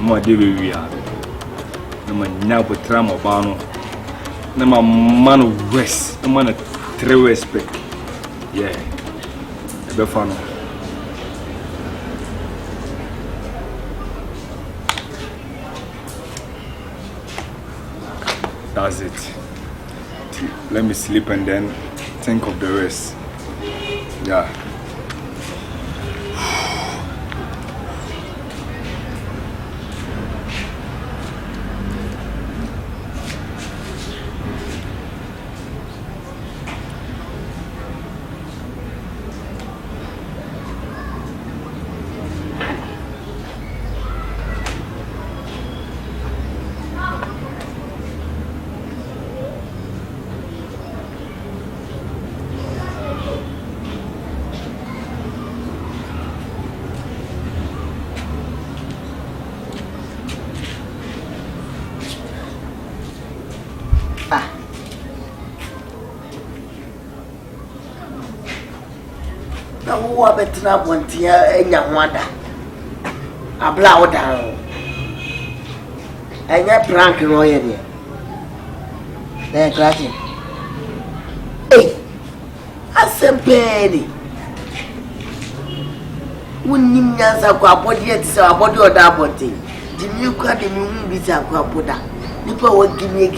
my dear, we are. No man now but tram or bano. No man of rest, no man of true respect. Yeah, the fun. That's it. Let me sleep and then think of the rest. Yeah. Betina Bontia and Yamada. A blow down. And you're drunk in oil. They're crashing. Hey, I said, Penny. When you answer a body, it's a body or double thing. The new card in you be a quapoda. People will give me.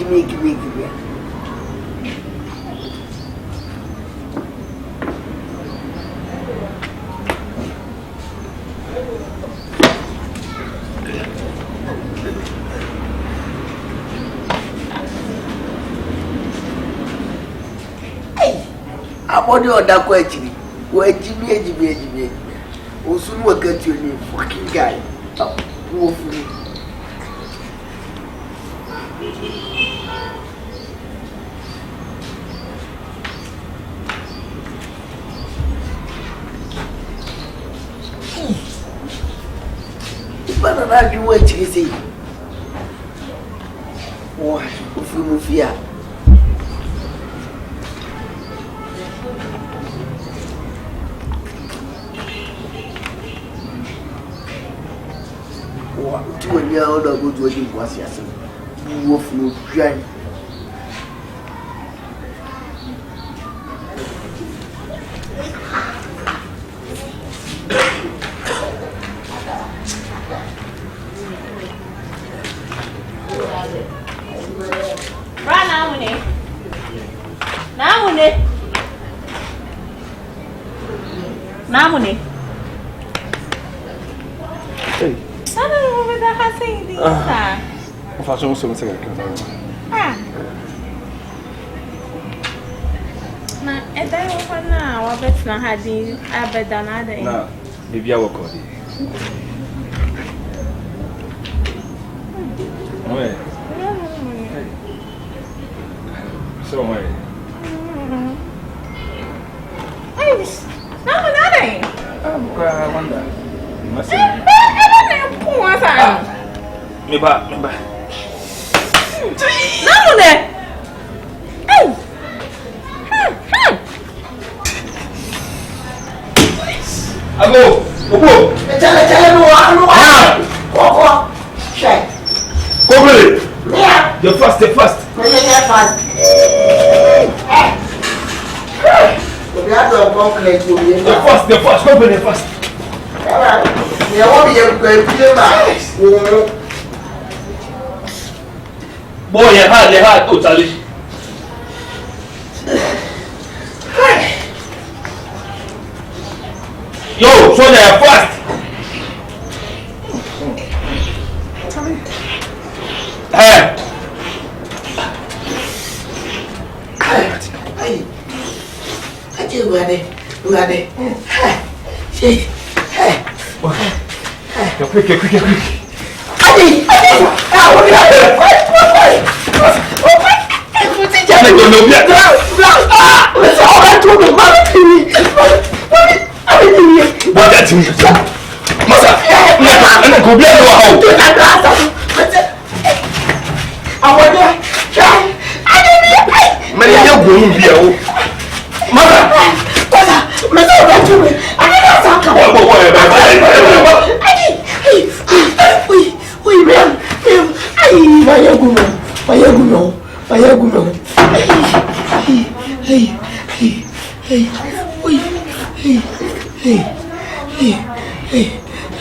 Body or that question. Where Jimmy. Or soon will get you a fucking guy. Woefully. But I'm not doing what you say. Why, if you move here. When you're out of good wedding was yourself, you will feel dry. Namune. Hey. Facciamo solo un secondo. Ma è da un na wa betna hadi abeda da. Na, bibia wako di. Oi. So oi. Ai, não nada. Kwa wanda. Mas Meba. Namune. Hey. Ago. Obo. Tell no. Go. Check. Go ready. Yeah. The first. Yeah, fast. We have to complete the first. Go ready first. You want me to play Boy, you had totally. Yo, so they are fast. Hey. I do ready. Hey. Quick.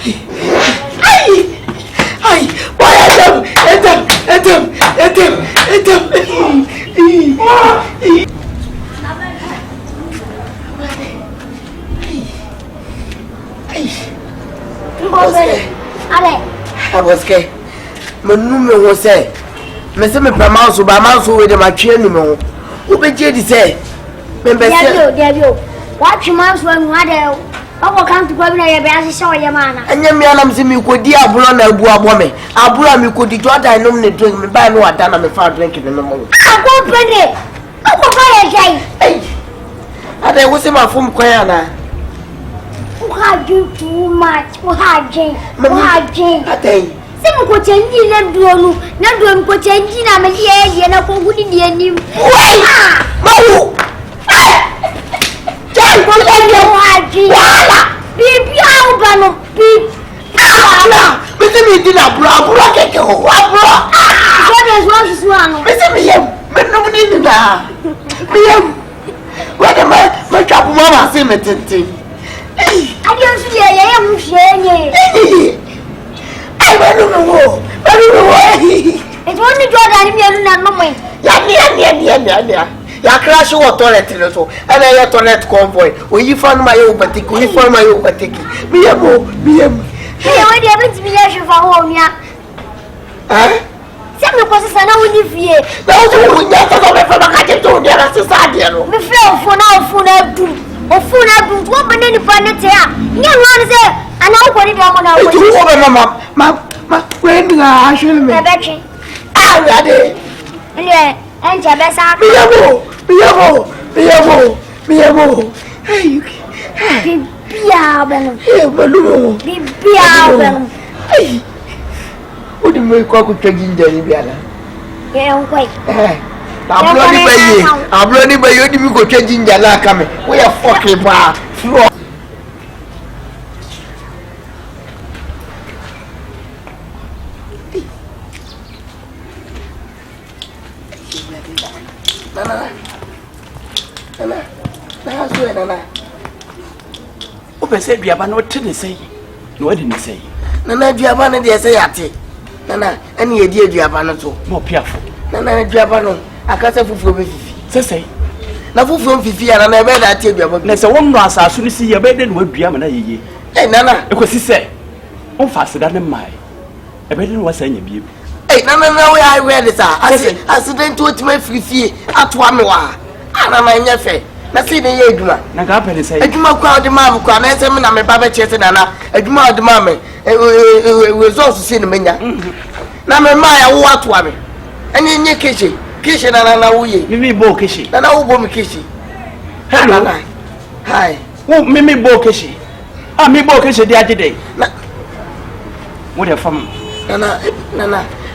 Ay, boy, Adam. I was scared. Manume was say, Mr. Pamaso, by Manso with my channel. Who be Jady say? Debut. Watch your mouse when I come to Governor Yabasi, saw your man. And your man, see me could dear Brona Buabome. Abura me could do what I normally drink me by no time I'm a drinking in the morning. I won't bring it. I will buy a day. Hey, and I was in my phone choir. Who had you too much? Who had Jane? Who had Jane? I think. Some could change in a drone, not doing could change in a million and a good Indian. Wait! Mo! John, go let you have Jane. Beep, Yabano, beep. Mr. Me did a bra, get you. What is one? Mr. Me, but nobody did that. What am I? My chap, Mama, say me, Tintin. I don't see I am saying. I don't know. It's only Jordan and no way. Ya crash your toilet in so, and I toilet convoy. When you find my overtake, we find my overtake. Be a mo, Hey, when you have to be a for home, yeah. Some of us are now in the fear. Those who get to go from a catcher to their society. We fell for now, for now, or for now, what banana planet here. You want to say, and now what it on our my friend, I should be. Ah, ready. Yeah, and Jabessa. Be a mo. Hey, you Be Hey, what do you make a taking Jenny? Yeah, wait. I'm running by you. You go changing the lack coming. We are fucking bar. Open said, "We have no tennis say." No, didn't say. Nana, do you have any say at it? Nana, any idea you have another? More piaful. Nana, do you have no? I can't say for me. Say, now from Fifi and I never that tell you about. there's a woman as soon as see your bed and would be a man. Hey, Nana, Because he said, "Oh, faster than my." A bed was saying, "You." hey, Nana, now I wear this. I said, to my Fifi at 1 hour. And I'm a nephew. Na see the yeduma. Na ga pele say. Eduma kwa de mam kwa na ese me na me baba chese na na. Eduma de mam results see no menya. Na me ma ya wo atwa me. Enye nye kishi. Kishi na wuye. Mimi bo kishi. Na wo bo me kishi. Hello. Hi. Wo mimi bo kishi. Ah mi bo kishi dia jide. Na wo de fam. Na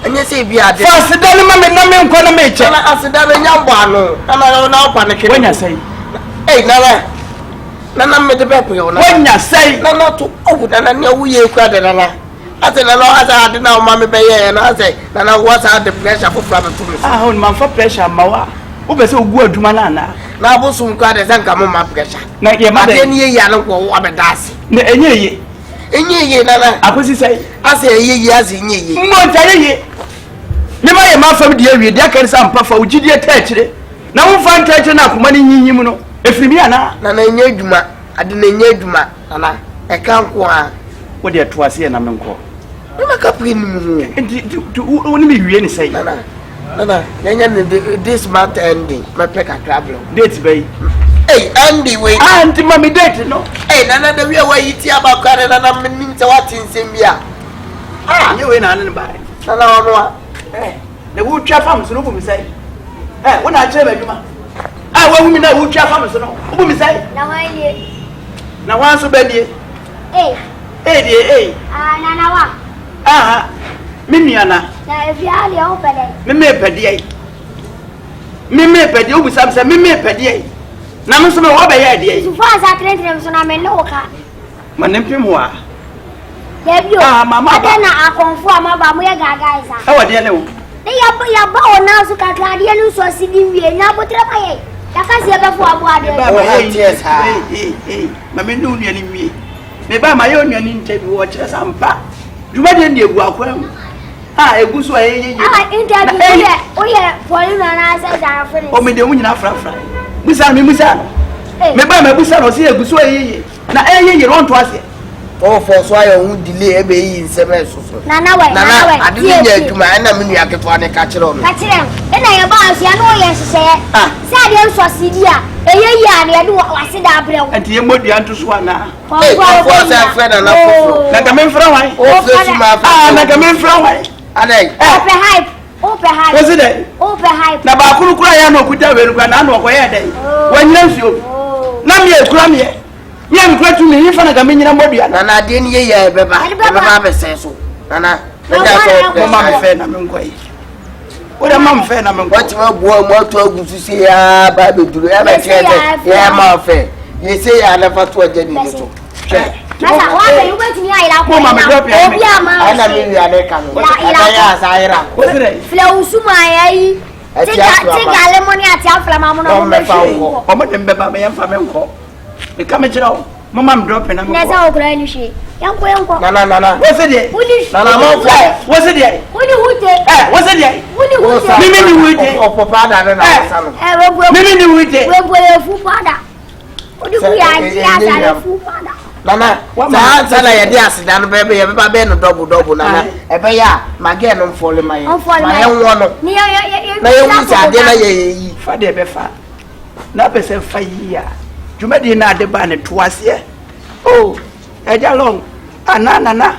enye se bi ade. Fast dan ma me na me nko na me che. Na asida be nyambo ano. Na opa na kire. Wonya say. Hey, Nana, me the pepper. Wonya say. Nana to open and na wuye kwa de Nana. I said, Nana, I did now, Mammy Bay, and I say, Nana, what's out the pressure for Flabber to me? Ah, on man for pressure, Mawa. Who be so good to manana. Now, what's some card as I come on my pressure? Na ye ma de Any yellow or what a das. na enye ye. Any ye, Nana, Akosi say. I say, yes, in ye. Mo tare ye. Ne ma ye ma fam de awie de kan sam pa fa ugidie ta akire. Na wo fa nta akire na akoma ne nyinyim no. Efirimi ana. Nana, nye duma, ade na nye duma, Nana, e kan ko a. Wo de to ase na menko. Nana ka pin mu. Enti woni me wie ni say. Nana, this month ending, my pack a travel. Date bay. Hey, Andy, wait. Auntie mommy date no. Hey, Nana, the real way you tear about Canada, and I'm meaning to what in Zimbia. Ah, You ain't an buy. Nana, Eh, the wood chap farms no me say. Eh, when I tell you ma. Ah, when we know wood chap farms no. Who me say? Now I hear. Na wan so be die. Hey, Eh. Nanawa. Ah, me nuana. Now if you are the open, Me pedi. Me pedi o bisam say me pedi. Na me so me wo be ye die. so far as I train them, so now I know car. Manempim ho a. Debut. Ah, mama. I don't know. I conform about my guys. E wo de ne wo. They are bound now, so can Claudia so sitting here now, but I can't see before I Oh, yes, Ma me no ni ani mi. me ba ma yo nnuane interview wo kire sampa dwuma de ndi egu akwam ha egu so ayeye interview o ye poli na say that friend o me de munyina frafra musa me me ba ma busa no say egu so ayeye na ayeye ron to ase o for so ayo hu delay ebe yi nseme soso nana we ade ni nya adwuma na me nua keto ne ka kire no na ye ba asia no ye hye say de nso sidia eyeyi a ne de wase da abrew enti ye modua nto so ana for say friend na for na ka me mfra wan o fresh ma na ka me mfra wan anai ope hype what's it ope hype na ba kuru kura ya no kuta we ruka na no okoye dai wanyina nsuo na me ekura me ye me kura tu me yifa na ka me nyina modua na de ni ye beba be say so nana na so mama me fe na me nkoi ora mama fe na me nkoi what ma buo mo to agusu se ya ba be duru ya ba kire ya ma fe ye se ya na fa to ajani ni so Nasa wa be you wait me ayira ko mama me drop ya obi ama ana me wi ade ka no ya sa ayira wosire fle usuma yayi tika lemon ati afla mamu no be o mo dem be ba me yamfa me nko me ka me kira o mama me drop na me na sa okura ni shi yanko nana wosire nana mo fly wosire woni hute wosire woni hute mimi ni hute o papa da na sa no mimi ni hute we fu pada odi ku ya ji asa fu pada nana sa na ye de asida no be ba be no double nana e be ya mage no mfole ma ye nwo no ni na ye wu sa de na ye yi fa de be fa na pese fa yi ya jumadi na de ba ne to ase oh eja long anana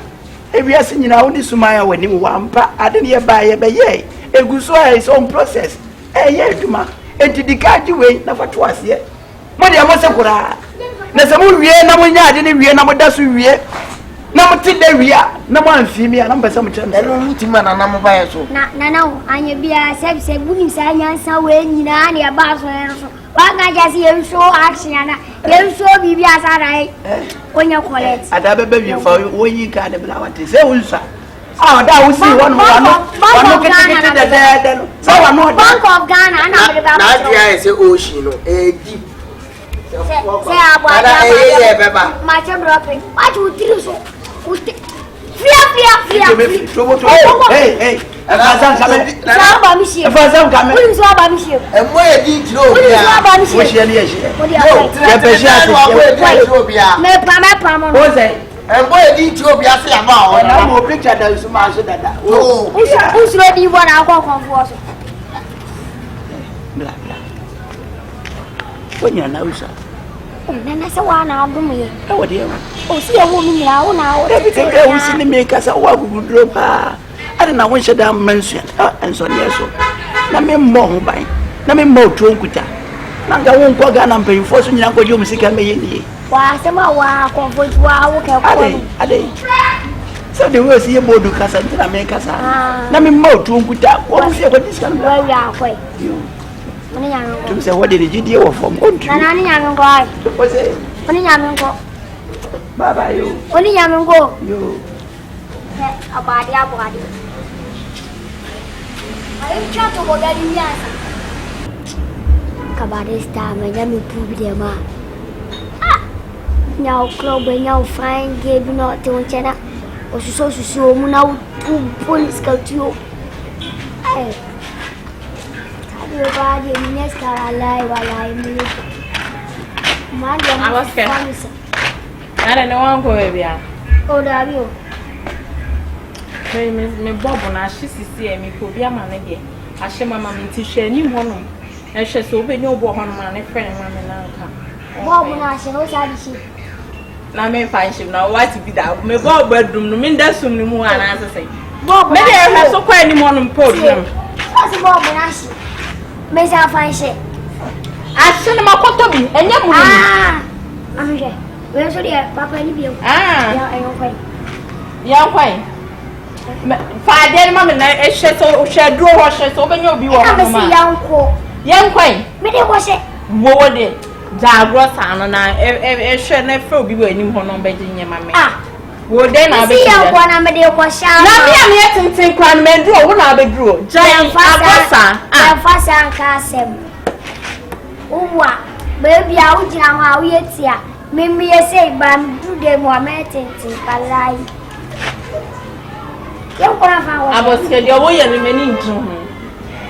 ebiase nyina woni sumaya wani wampa ade ne ba ye be ye eguso is on process ye aduma entidikaji we na fa to ase mo de mo se kura na se mo wie na mo nya ade ne wie na mo da so wie na mo ti da wie na mo amfimi na mo pese mo kire eno mutima na mo ba ye so na anya bia se buni sa nyansa we nyina na e ba so en so wa ga ja si en show action na en show bibi asara onya collect ada be be fa wo yi ka de bla wate se unsa da wo si wano kete da no so wano Bank of Ghana na me ba na dia se ocean no deep se abo ye beba ma che dropping what you tiri so Fia. Hey. Afazan kame. Saba mishi. Afazan kame. Uli saba mishi. Emo ye di tiro bia. Uli saba mishi. Wo shi ali eshi. Ya be shi ati tiro bia. Me pa mo. Wo say. Emo ye di tiro bia se aba o. Na mo picture da su ma so dada. Usro di bo na akwa konfo so. Bla. Wonya na usa. Nana se wa na adum ye. E wo de. O si e wo mi na wo na wo. E bi ke wo si ni me kasa wa gugudro pa. Ade na won sheda mansu. Enso ne so. Na me mo ho ban. Na me mo tuo nkuta. Na nga won ko ga na mpanyfo so nyina ko je o musika me ye ni. Wa se ma wa konfo wa wo ke ko. Ade. So the way see bodu kasa ntina me kasa. Na me mo tuo nkuta. Wo fi ko diskan. Wa wi akwai. Oni nya ngo. Tum se wode ni gidie wo fom. Nana ni nya ngo ai. Wo se. Oni nya ngo. Baba yo. Oni nya ngo. Yo. Abadi. Ayo chato bodali nyasa. Kabade sta me nya mi pubi de ma. Nya o club nya o fine ge bi no te on chena. O suso mu na o police ka tio. Eh. Tadio ba de nyes kara lai wala mi. I was scared. I don't know one go bia. O da bi o. Me bob na hye me ko bia ma ne de. Ahye mama me ti hwe ni ho no. E hwe so be ni obo ho no ma ne friend ma me na nka. Bob na hye no sa di shi. Na me fa hye na what be that? Me bob bedum no me ndasum ni mu ana asese. Bob me de hwe so kwa ni mo no mpo dum. Asi Bob na hye. Me sa fa hye. Ahye na makoto bi enye mu ni. Amje. We so dia papa ni bi o. Ya ayo kwai. Ya kwai. Father mama na hwe so hwe duro ho hwe so be nya obi wo ho ma. Yan kwai. Me de ko hye. Wo de jagro sa no na hwe na fra obi wo anim ho no be ginye mama. Wo de na be. Si yan ko na me de ko sha. Na bia me tintin kwa na me duro wo na be duro. Giant agosa. Ya fa sa nka asem. Uwa, baby a ujina ho a wo yetia. Mimi say bam do them wa meeting palai. You gonna find I was scared your way and remaining to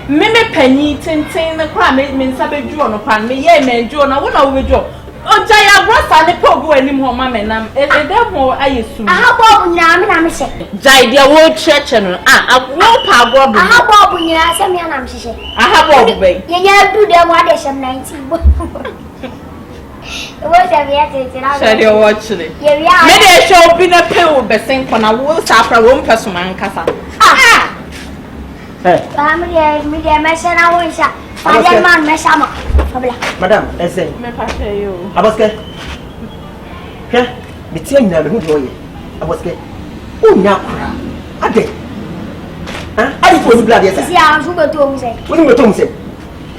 Mimi penny tintin the crime means a big drawn upon me, yea, man, John, I won't overdraw. Oh, Jaya Rossa, the poor anymore, mamma, and I'm a more I assume. How about now? I'm saying, Jai, dear old church, and I won't power. How about when you ask me, and I'm saying, I have all the way. You do them what is 19. What have you said? You're watching it. Maybe I shall be a pill, but think when I will stop a room person, man, Casa. Ah! Family, media messer, I won't say. Father, man, messer. Madam, I say, I was good. Here, the team never who do I was good. Oh, now, I did. I did was blood, yes, I was going to say. When you told me,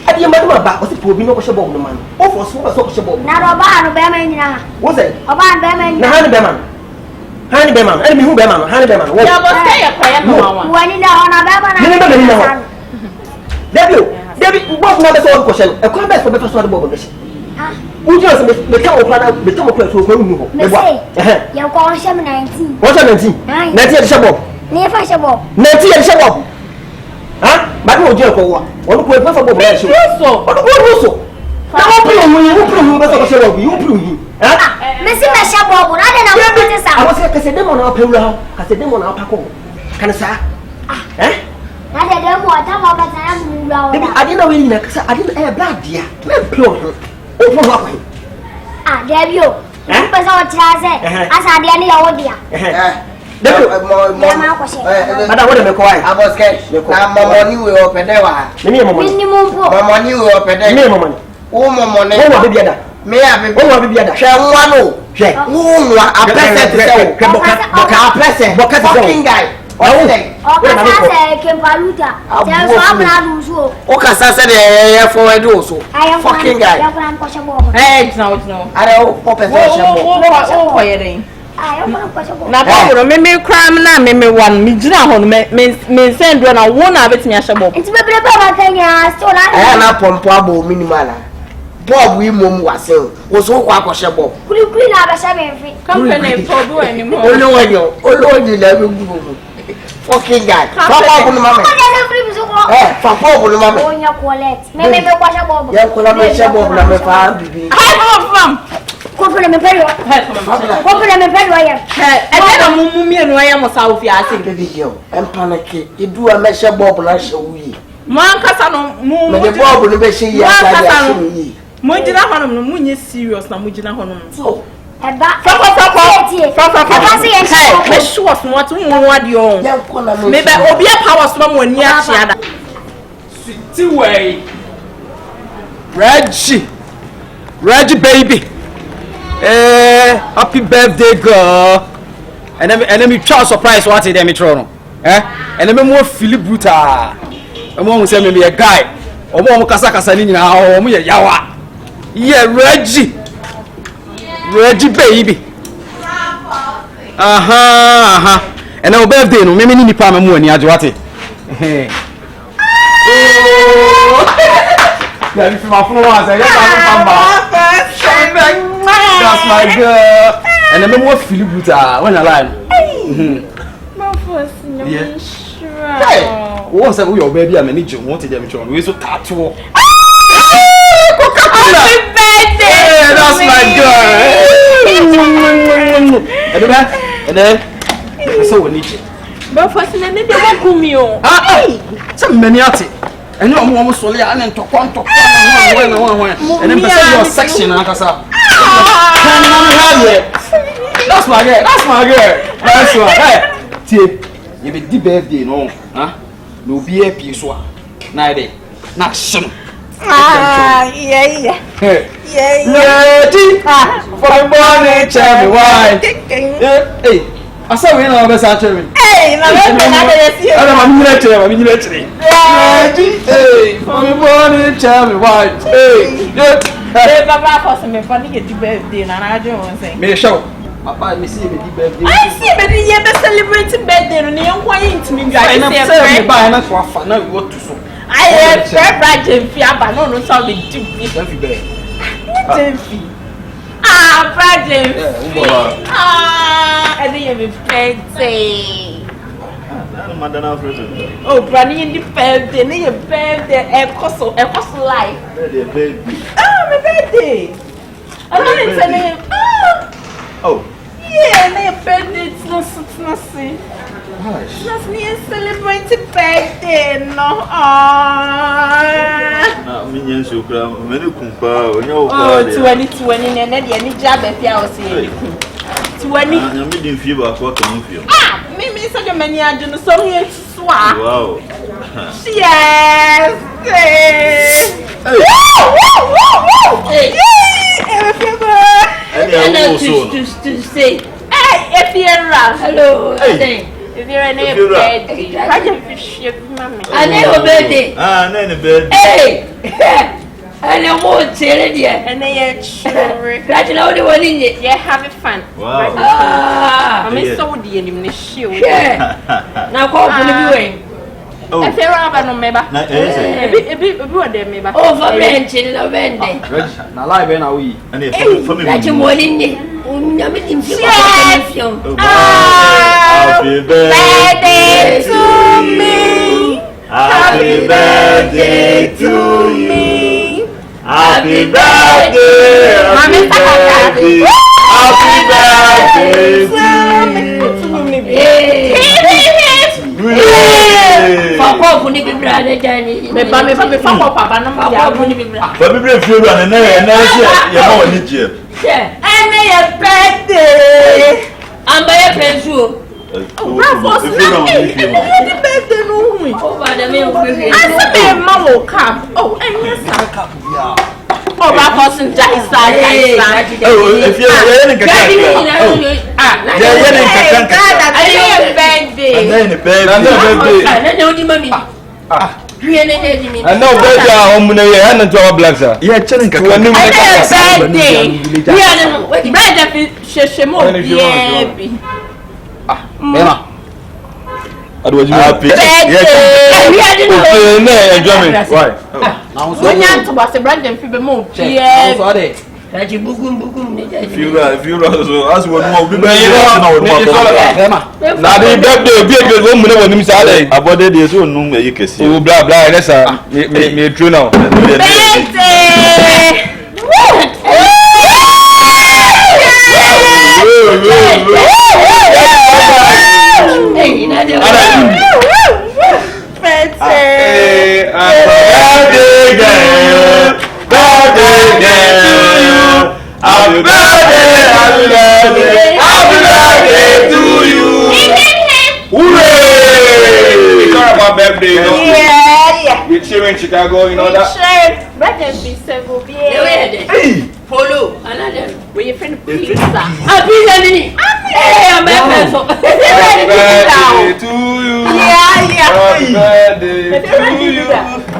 I didn't matter about what's the poor being a woman. Oh, for so not a bar of Beman. Was it? A bar of Beman, Honey Beman. Honey Beman, enemy who Beman, Honey Beman. What say a prayer? When you know on a Beman, David, what not a question? A comment for the first one of this. Would you become a plan with Tom Clerk for removal? You're calling 19. What's 19? 19 at Shabop. Near Fashabop. 19 at Shabop. Huh? But no joke or what? What was about that? So, what was so? Now, you prove you prove you. Missing my Shabop, I don't know. I was like I said, them on our pillow, I said, them on our paco. Can I say? Eh? I didn't know really, I didn't have blood, dear. Open up. Ah, there you go. Because our child said, as I did any idea. Madam, what am I calling? I was scared. My money will open there. Minimum, my money will open there. Minimum. Oh, my money will be better. May I be better? Shall one know? Who are a present? Fucking guy. Okasa said for a do so. Fucking guy. Hey, no. I don't pop it. Na papa me crime na me one me gina ho me send do na won na betimi ahye bob. Nti bebre papa kanya so na pompo abo minimal. Bob we mom wase wo so kwa akoshe bob. Kuli na abasha me mfi. Company for do anymore. Olowo la be gugu. Fucking guy. Papa bunu mama. Papa bunu mama. Onya collect. Me kwasha bob. Ya kola me she bob na me fa bibi. Company me pay. Company me pay ya. Na mumu mi enu ya mo sa ofi ase baby girl. Empanake. Idu a me she bob na she wi. Mo ankasa no mu. Me de bob no be she ya ka ya. Mo jina honom no munye serious na mo jina honom. Eba. Papa say hey, me sure so what mu wade on. Me be obi a power so mo ani a chiada. Sweetie way. Reggie baby. Happy birthday girl. And then me try surprise what them me throw no. And then me more Philip Buta. And mo say me be a guy. Omo kasa ni nyina o mo ye yawa. Yeah, Reggie baby. Aha. And our birthday no me ni pa ma mu ani aje wate. Yeah, if my phone was that's my girl. And then more Philip Buta when I line. My first hey, what's up with your baby? I need you wanted them to we so tattoo. Happy birthday! That's my girl. And then so we need you. But first they want to me oh. Some many at it. And you almost solely and to quantum. And then your section akasa. That's my girl. That's my hey. Tie, you be the birthday no, no be a piece one. Neither. Not shim. Yeah. Reggie, for the morning, tell me why. Hey, I saw we know best actually. Hey, I'm Reggie, hey, for the morning, tell me why. Hey, Papa, for some funny get the birthday, and I don't say. May show. Papa, me see the birthday. I see, but you be celebrating birthday, and you're quiet to me. I say, buy not for fun. Now what to so. I have fair Reggie, but no, so be deep. Don't be bad. Brandon. And then you birthday. Oh, Brandon, in the birthday, then your birthday, a cost life. Oh, my birthday. I don't know. Oh. Yeah, my birthday, it's not see. Just me celebrating birthday, no. Minion Sukra, many kumpa, oh, 2020, and then any job if you are saying 20. I'm meeting fever, what can you feel? Ah, me such a many are doing so here to swap. Wow. Yes. To say, hey, if you're hello, if you're an birthday, I just fish your mammy. I never birthday. Ah, no, birthday. Hey, and I won't tell it yet. And they are sure. That's the only one in it. You're having fun. Wow. I'm so dear in the shoe. Yeah. Now call for the viewing. Oh, if you're a member, a bit of member. Oh, for renting the vending. Now, live and we. And it's for me. That's your morning. Happy birthday to me. Happy birthday to me. Happy birthday. Happy birthday. Happy birthday to me. Papa, who need to be brother, Danny? Me, Papa, no more. But we bring food and then you know what you yeah, and your birthday. I'm by a pencil. Oh, birthday, no. Oh, I said, Mamma will come. Oh, and yes, I'll come. Oh, my person dies. Oh, if you're a I know better home when you hand to our blacks. Yeah, chilling. Birthday. We are the bread of Shemo. Happy Reggie Bugum. If you as one more, now the birthday be a good woman when him Saturday. About the days you know you can see. Oh, blah blah, that's me true now. Happy birthday to you. Hooray! It's not about birthday, no? Yeah. We're cheering Chicago, you know that? Hey! Polo, another. Where you friend pizza? Happy birthday to you. Yeah. Happy birthday to you.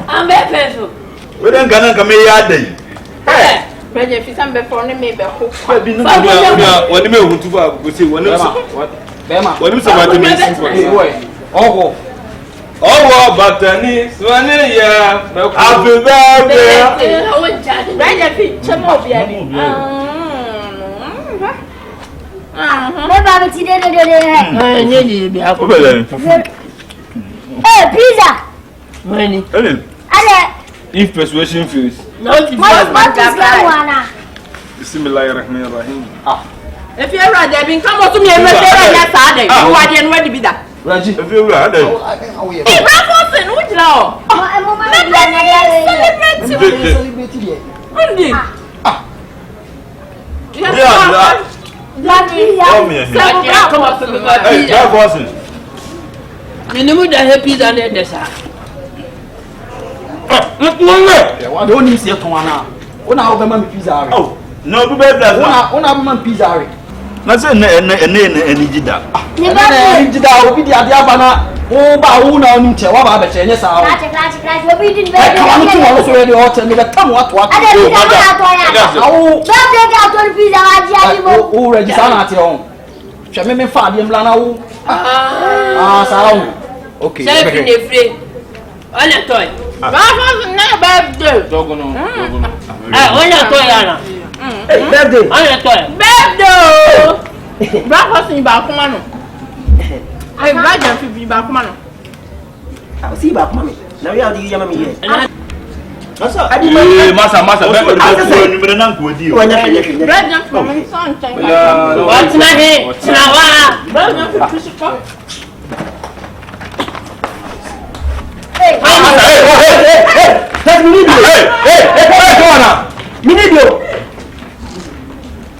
I'm a pencil. We don't gonna come here. Hey! Reggie, if I'm before me, maybe when you move to go see one of what is about the missing oh, but one year. Happy birthday. Hey, pizza. Money. If persuasion feels. Bismillahirrahmanirrahim. If you're right, they've been come to me and Saturday. You are the ready to be that. Reggie, if you're right, hey, Raffleson, what now? Don't need to see a corner. When I open my pizza. Oh, no, be better. When I open pizza. That's a energy that. Energy that will be the Adiabana. Oh, Bauna on Che, what about the Chinese hour? I want to also ready or tell me that come what I don't know. Oh, Reggie, at your own. Shall me Fabian Blana? Ah, okay. On a toy. Raffleson never do. Hey, birthday. Birthday. Breakfast in Bakumano. I brag and be Bakumano. I'll see back, mommy. Now you are the young here. Masa, you better not go with you. Bread and from my son. What's my name? Bread and from Hey,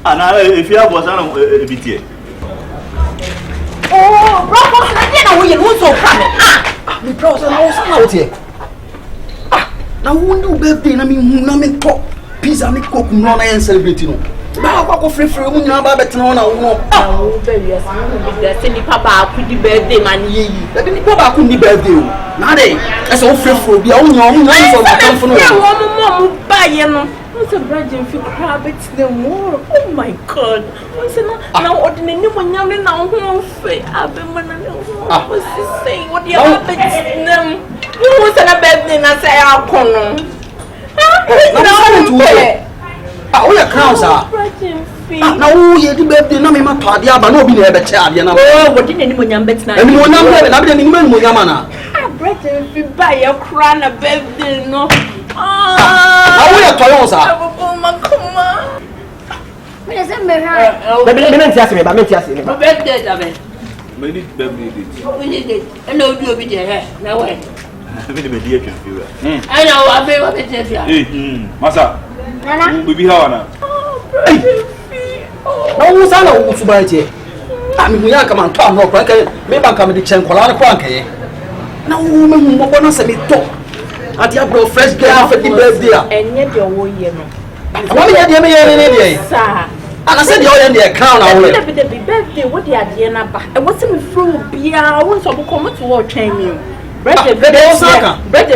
and if you have was a bit here. oh, breakfast, I didn't know so coming. The browser knows out here. Now, who birthday? I mean, no, me cook pizza, me cook, no, I ain't celebrating. Now, free when you're about to know. Oh, baby, I'm sending Papa could be birthday, man. Let me Papa couldn't be birthday. Now, that's all free for be on your own line for my company. Buy you. What's a bread and few rabbits no more? Oh my God! What's now? Ordinary one young and now home free. I've been what's he saying? What the rabbits name? You was a birthday and I say I'll come. Ah, we are crowns are. Now, you did birthday, no, me, my party, but no, be there, but child, you know. Oh, what did anyone young bets now? And you know, I've been in Yamana. Bread and few buy a crown a birthday, no. Now we are toys. Come At your bro fresh girl for the birthday. And yet your whole year. What are you doing? Sir. And I said you're in the crown. I will be the birthday. What the idea? I wasn't through beer. I want to come to watch you. Bread and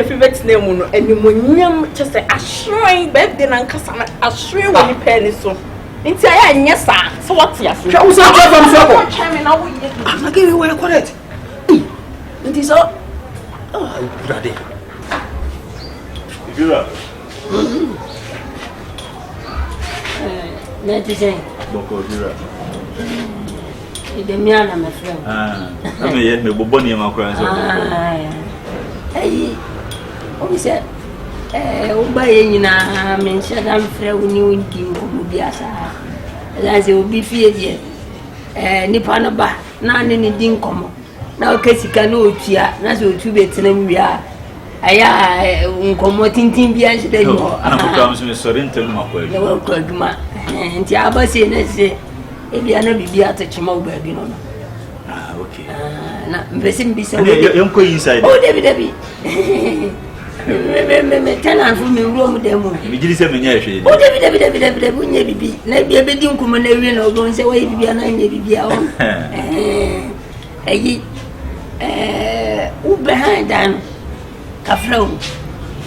favorite name, and you will just say a shrine birthday and customer a shrine when you penny so. Into I yes, sir. So what's your from trouble? I'm giving you what I it. It is all. Oh, bloody. Jura. Let's say, Boko Jura. The man, my friend. I may yet be Boboni and my friends. Hey, what is it? Obeying na mention I'm friend when you in Biasa. As it will be feared yet. Nipanaba, none in the dinkum. Now, Cassie canoe, that's what 2 bets and we are. Aya unkomotintin bia nse no program so sorinten makwa e wo kwaduma nti abase na se e bia na bibia atechema ba bi no okay na mbese mbise yonko inside oh debi me tana fu mi ro mu demo mi gidi se menya hwe oh debi bunye bibi na bia bedi nkumo na wi na ogon se wa bibia na nya bibia o ayi u behind dan Kafro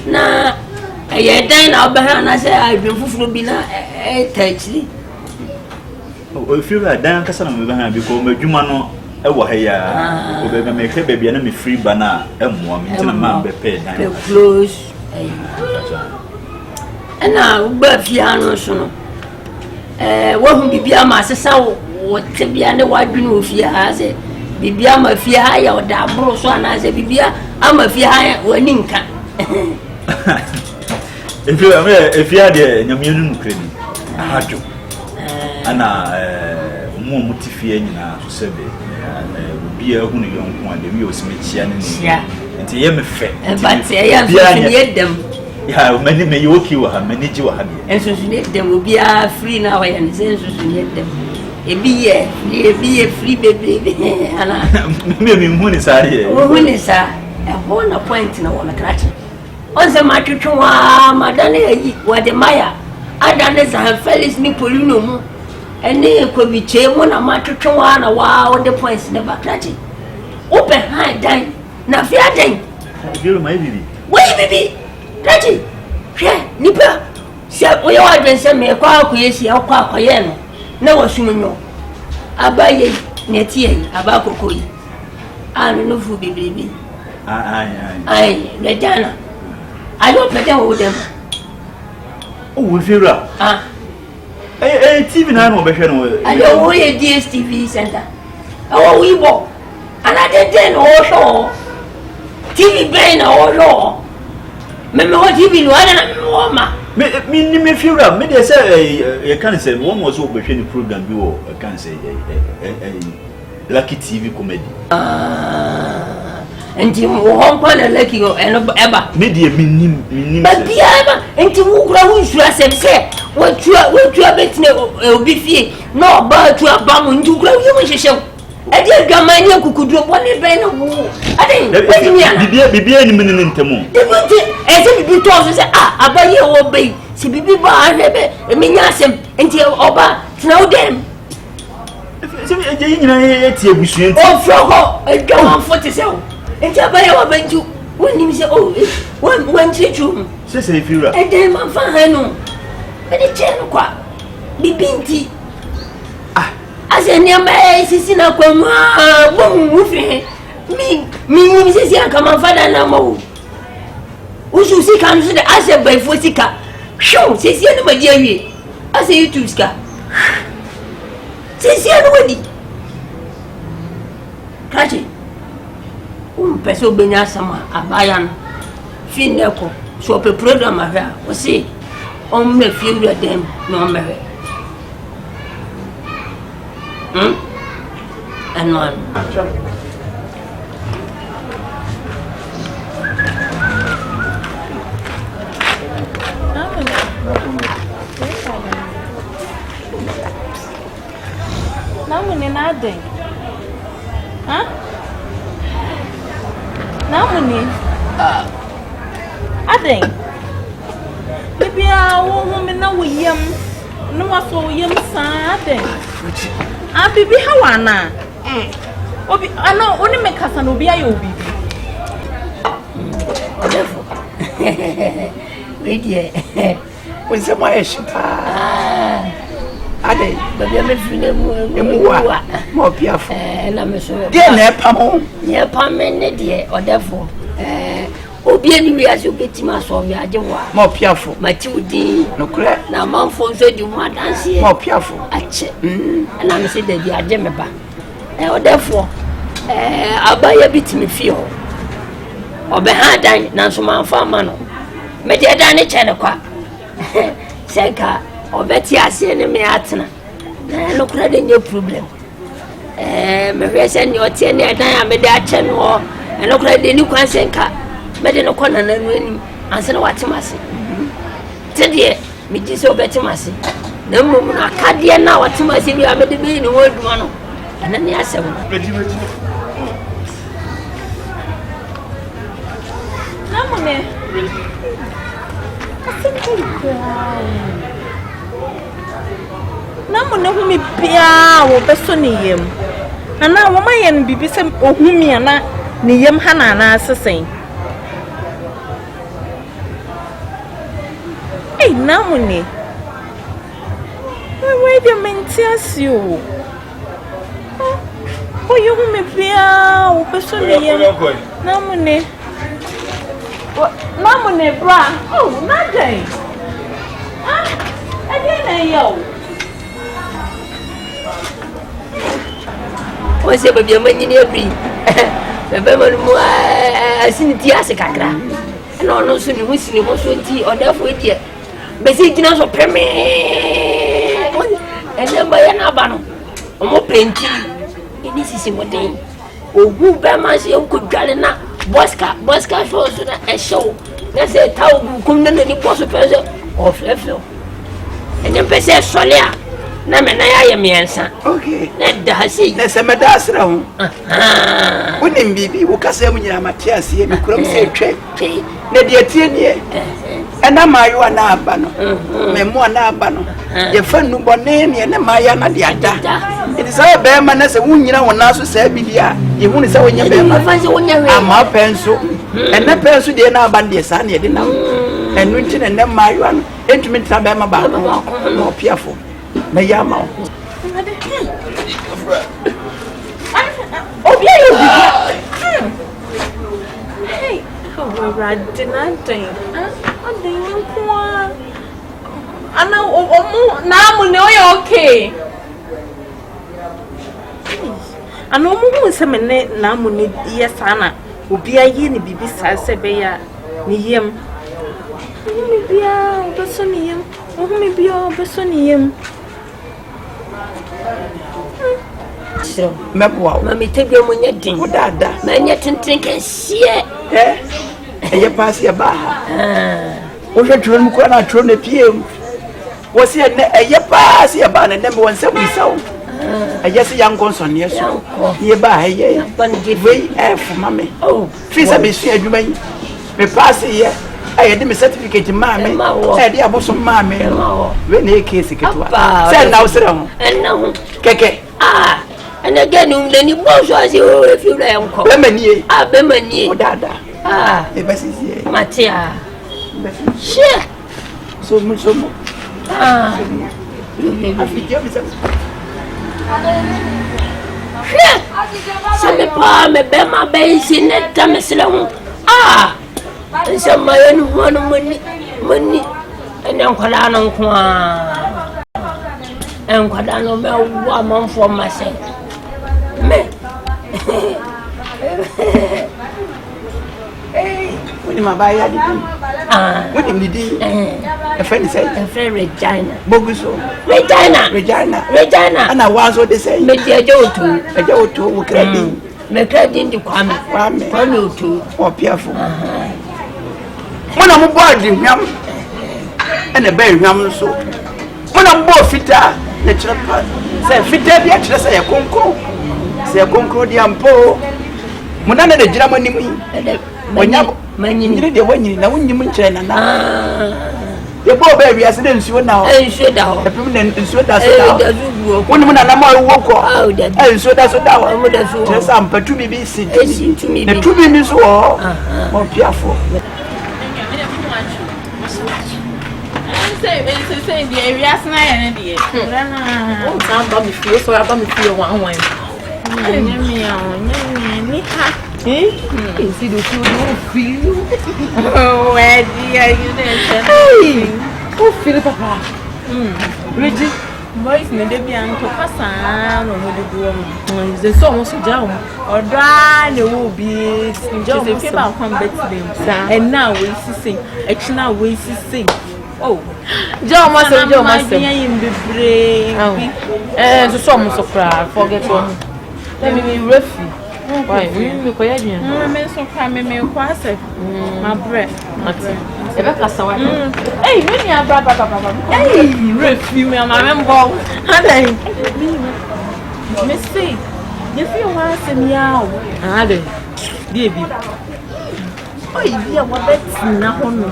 na dan na obaha na say adwen fufuro bi na tachiri o feel dan kasa na me baha bi ko madwuma no e wo ha ya o be me hwe ba bia na me free bana emmoa me tina ma be pe dan close ana uba fia no so no wo hu bibia ma sesa wo te bia ne wadwene o fia ha say bibia ma fia ha ya oda bro so ana say bibia ama fia ha wani nka if you de nyamienu nukreni ajo ana mu mutifie nyina so sebe bia hu ne yonko ade wi osimechia ne ni nti ye me fe but ya so ye dem ya mani me yoki wa ha mani ji wa ha bi enso so ne dem bia free na wa ya ne enso so ne dem ebi free baby ana me hu ni sa ye hu ni sa na point na wona krachi onse matwetwa madane yi wade maya adane za Felix ni polino mu ene kobiche mu na matwetwa na wa wode points na bakrachi open hand dan na fia dan giro mai bibi wey bibi krachi hwe nipa se oya wadwen se me kwa akoyesi akwa akoye no na wasumunyo abaye netie abakokoyi anu no fu bibi ai le jana ayo pete wo dem o we fira TV na no be hwe no. Ayo wo ye DSTV center. Oh we bo. Another day no show. TV brain no show. Me ho TV no ana na me wo ma. Me feel me dey say you can say one was wo be hwe ni program bi wo can say Lucky TV comedy. Enti wo kwa na Lucky go eno eba. Me dey minim. Ba bia eba enti wo kura wo nsu asem se wo tua betine obi fie na oba tua ba mo nti kura wo hyehyem. Edi adwamani akukuduro bone ben no wo. Ade bibia ni menene ntemo. Debuti ese bibi to so se abaye wo bei. Si bibi ba ahebe emenya asem enti oba tena udem. Se je nyina etie busuen ti. O froko adwaman fote se wo. Enti abaye wo banju wonim se wan chichu. Se fira. Ede man fa hanu. Ede cheno kwa bibinti. Ase niamba sisi na kwa wo fi mi sisi aka man fa da na mawo. Usu sika nso de ase baifo sika. Show sisi no maji awie. Ase YouTube sika. Sisi no wadi. Kaji. Peso benya sama abayan. Fineko. So pe program ahia. O se on me fiura dem no me. Anon. Namune nade. Ha? Namune. Ade. Bibia wo me na wo yam. No waso yam sa ade. Bibi hawana. Obi ano oni me kasa no obi ayo obi. Odefo. Reggie. What's my issue? Ade, Baby me fine emuwa mo piafo. Na me so. De na pamo. Ye pame ne de odefo. Obi ani wiase obetima so wi ajewa. Mo piafo. Mati udi. No kure. Na manfo so di mu adanse. Mo piafo. Ache. Na me se de bi aje me ba. Odefo. Abaya bitimi fie ho. Obe ha dan na so manfa ma no. Me de dan ne che ne kwa. Seka obeti ase ne me atena. Na no kura de nye problem. Me hwese ne otie ne dan a me de ache no. No kura de ni kwan senka. Me de no kona na nu ani. Anse na watemase. Tedie me ji se obetemase. Na mmom na akade na watemase bi a me de be ni woduma no. Ana ne asem. Namune. Namune hu mi bia wo beso ne yem. Ana wo mayen bibi se ohumi ana ne yem hana na asesen. Hey namune. Why do you maintain you? Oh you hu mi bia wo beso ne yem. Namune. Namune bra. Oh, nothing. Again, yo. What's your baby? I'm in your breed. Remember, I seen the Tiasa Kakra. And all those who wish you was 20 or therefore, dear. Basic dinners of Premier. And then by an abano. Or plenty. This is what they. Oh, who by myself could galena. Bosca shows a show. That's a town who couldn't any possible person or Fleffel. And then Pesset Solia. Namana, I am answer. Okay. Let the Hasi. That's a madasra. Wouldn't be who can say when you are Matthias here, you could say check. Nedia 10 years. And I'm my one abano. Memoir nabano. Your friend no bonnet and Mayana diada. It is our bearman as a woman on us who said, you won't say when you're I'm a pencil. And that pencil did not band the sun, you didn't know. And Winton and then my one intimate Sabama Baba, no piafo. Mayama. Oh, yeah, hey, oh, I did not think. ana omu na mu ne o okay ana omu hu se me ne na mu ne yes ana obi ayi ne bibi sa se be ya ne yem me bia obeso ne yem me bia obeso ne yem meboa mami tebia mo nya din dada ma nya tenten kan sie eye pass ya ba wo hwe tro mu kura na tro na piem wo se ne eye pass ya ba na dem won se busawo eye se yankon sonne so ye ba eye we f mami fi se be su adwuma yi me pass ye aye de me certificate mami e de aboso mami we na case ketwa se na wo sere ho enna ho keke and again ni boso asi o refi la enko be manie be manie o dada e ba sisi matia she so mo afijia bisa se me pa me be ma be si neta me sele ho se mayen hono mani enen kwala non kwa en kwada no me wa man fo ma se me woni ma ba ya di woni mi di e fe ni say e fe Regina boguso Regina ana wazo de say me di eje otu wo kredi me kredi ndi kwame otu o piafo mona mo board hwam ene ba hwam so mona mo fita na kira pa say fita bi a kira say konkro di ampo mona na de gira manim yi onya manyini de wanyini na wonyim nkyere na ye bo ba wi ase de nsuo na ho nsuo da ho epim na nsuo da so da ho wonnim na na ma wo ko nsuo da so da ho mo da so tesa mpatu bibi si na tumi mi so ho mo piafo say the area na ya na de rana o tan ba mi fie so ba mi fie wan nyami ya nyami ni ha see the food you feel where are you there who feel papa Reggie voice ne de bia nto pasa no mo de duo mo ze so mo so jawo odo a ne wo bi jawo se fi ba kwam betime and now we see actually we see oh jawo ma se yim bebre so mo so kra forget one let me be refi why me ko ya bien me so kra me ko asef my breath ebe kasa wa hey me ni abra baba hey refi me ma membo adai me say you feel wa asem ya o adai bi oi bi a wa bet na hono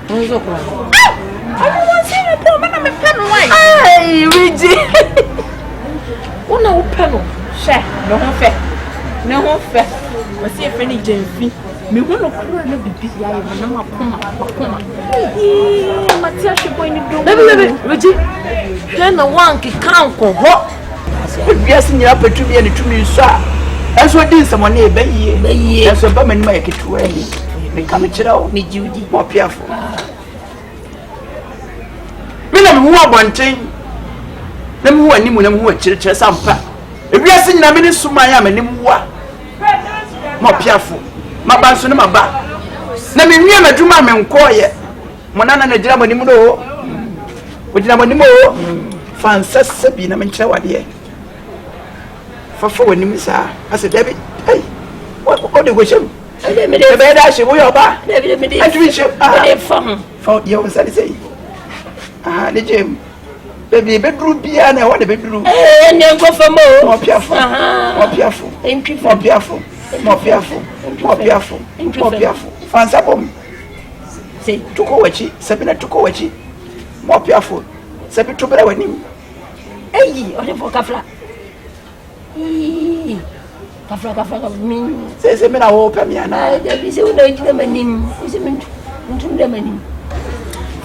on zo kra I don't want to see you put me pen why hey Reggie una o peno she no ho fe o si e fe ni jenfi me hu no kuro na bibi ya ye na makoma matia shibo ni do bebe Reggie na wanki kan ko ho biasi nyira patu bia ni tumi so a enso di nsamo na ebe yie enso ba mani ma yeketuwa ni me kam kirawo ni jiudi mo piafo mina me hu abonten na me hu animu na me hu akirikire sampa ebiasi nyina me ni suma ya me nim wa mo piafo maba nso ne maba na me nwie madwuma me nkoye mo nana na gira manim do o gira manim o fansasa bi na me nkire wade fafa wanim sa ase dabi hey o de go shem me de be da she wo yo ba me de atwi she fam fa yo nsani sei ne jem baby bedru bia na wo de bedru ne go fam o mo piafo fansa bom sei tuko wachi sabina tuko wachi mo piafo sabi tubra wanim eyi o de fo kafla kafla min se me na wo pa mi ana da bi se una jina manim se min ntum da manim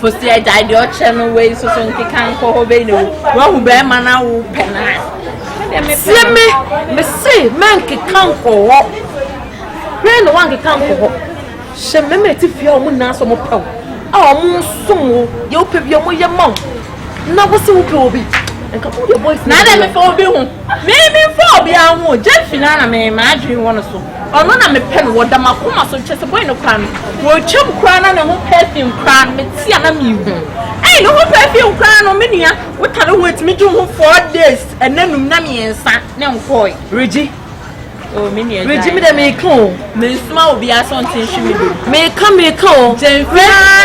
fosi a dai de o channel way so nki kan ko ho be no wa hu be ma na wo pena se me se man ki kan ko ho me no wan ki kan ko ho she me ti fi o mu na so mo paw a mo som ye wo pebia mo ye ma na wo se wo pe obi enka wo the boys na na me fa obi hu me fa obi an hu je fina na me ma adwen won so ono na me pe no woda makoma so chese boy no kra no wo chem kra na ne ho perfume kra me tia na me hu no ho perfume kra no me nua wo tare ho etimi dwo ho 4 days enanum na me ensa ne nkoi Reggie oh me nua Reggie me de me kan me sma obi asontin hwi me kan je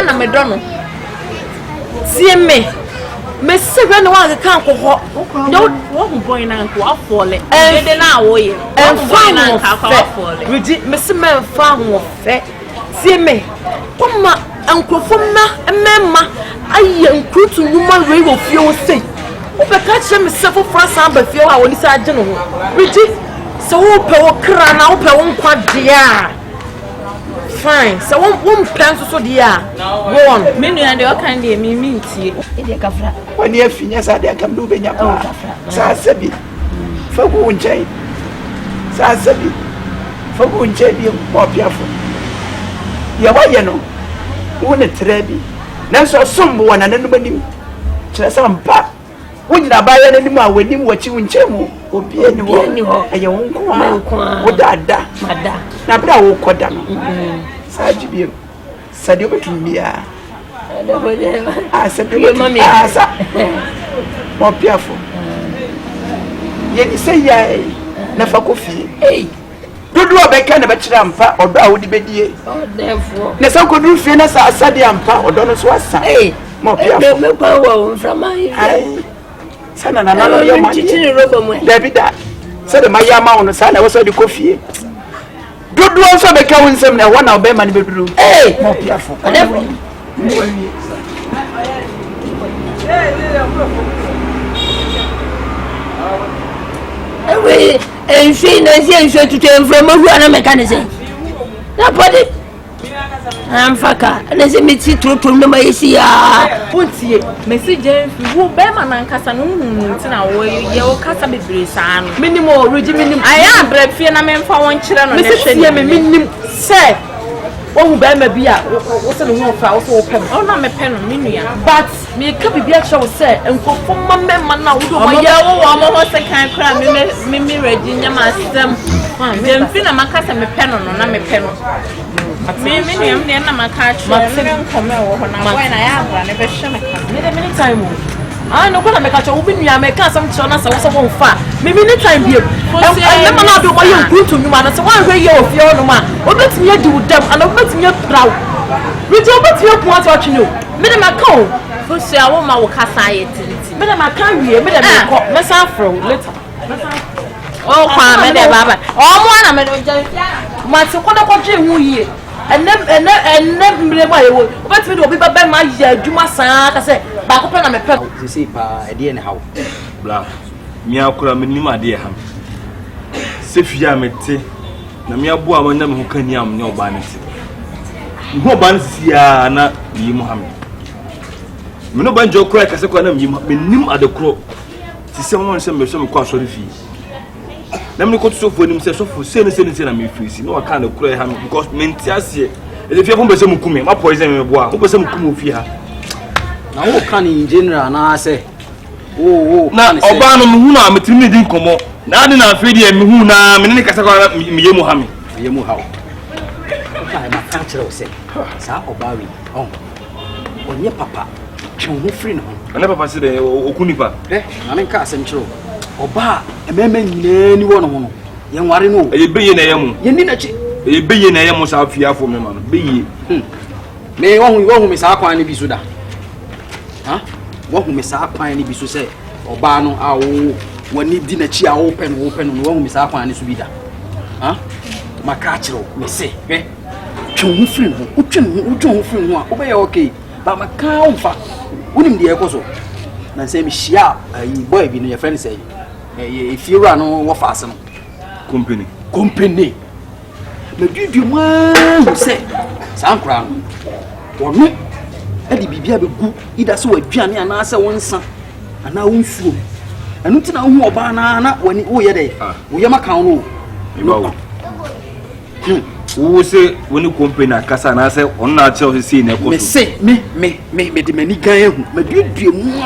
na me do no tie me se hwe no wa kan kokọ no wo hu boy na nko afole de na wo ye boy na nka afole Reggie me se me fa ho fe tie me kuma ankrofo mma aye nkrutu nyuma wei wo fie wo sei wo be ka kire me se foforo san ba fie wa woni sa age no ho Reggie se wo pe wo kra na wo pe wo nkwa dia fine so wo plan so dia go on me nua de o kan de mi ntie e de kafra wani afinya sa de akam do benya pa sa sabi fagu nchai sa sabi fagu nchai bi ko piafo ya waye no woni trebi nanso sombo wana nanu banim kire sa mpa wonyina baye nanim a wanim wachi nchemu obi ani ho aye wonko wo dada mada na bra wo koda no sa jibiem sa de obetumia Yo mami asa mo piafo ye ni say ya na fa kofi dodo obeka na betira mpa odo a wodi bedie therefore na sa ko du fie na sa asade ampa odo no so asa mo piafo me pa wo from my sana na no yo ma titini robo mo David sa de maya ma wono sa na wo so di kofi dodo so beka wonsem na wo na obema ni beduru mo piafo we enfin na si enso tutu enframa hu ana mekanise na podi amfaka na se meti tutu no ma yesi ya puntie message enfi wo be ma na nkasa no hu ntina wo ye wo kasa bebre saa no minimum Reggie minimum aya abra fie na memfa won kire no ne hwe me minimum say wo ba ma bia wo se no ho fa wo so wo pem o na me pe no minua but me ka bibia che wo say enkofo mamma na wo do mo ye wo mo ho se kan kra me Reggie nyama asem me na makasa me pe no na me pe no me nua na makachi me nkome wo ho na boy na ya abra ne be hwe me ka me de many time I no gonna make a show bin ya make some chona so so won fa me many time bi e ma na do my you to you man so wan hwe ye ofie no ma obetimi adi udam and obetimi praw Reggie obetimi point watch no me de maka o fo se awo ma wo kasa ye tinti me de maka wie me de me ko me sa afro later o kwa me de baba o mo na me do ma se ko da ko dwe hu yie enem mre ma ye wo obetimi do obi baba ma ye adwuma saa ka se ba ko pe na me pe sisi pa ede ne hawo bla mi akura me nim ade ham se fia mete na mi abo a na me ho kaniam ne Obaa Nti ho Obaa Nti ya na yi Muhammad me no banjo kura ka se ko na mi nim ade kuro ti se mo se me so me kwa so refi na me ko to so nim se so fo se ne na me frisi no aka na kura ha because menti ase e fia fo be se mu kume ma poison me bo a ho be se mu kume ofi ha na wo kan in general na ase wo na Obaa no mu na metimi din komo na ade na afi de me hu na me ne kasa kwa me ye Muhammad ye mu hawo ka ma kan kire wo se sa Obaa wi onye papa twen ho free no ana papa se de okunipa na men ka asem kire Obaa ememe nyina ni wo no ho no ye nware no e beye na ye mu ye ni na chi e beye na ye mu sa afiafo me ma no beye me wo hu me sa kwan ni bi so da ha wo hu me sa kwan ni bi so se Obaa no a wo wani di na chi a wo pen no wo hu me sa kwan ni so bi da ha maka kire me se twen ho free ho utwen ho free ho a wo be ye okay ba maka wo fa wonim de e ko so na se me hia ayi boy bi no ye friend say if you run no wo fa ase no company na dudu ma se sankra no wono edi bibia be gu ida se waduane ana se wonsa ana wonsuo anu tina hu Obaa na wani wo ye dey wo ye maka no Who say when you company na kasa na say on na tell say na ko. Me say me de mani gan ehu. Me due mu.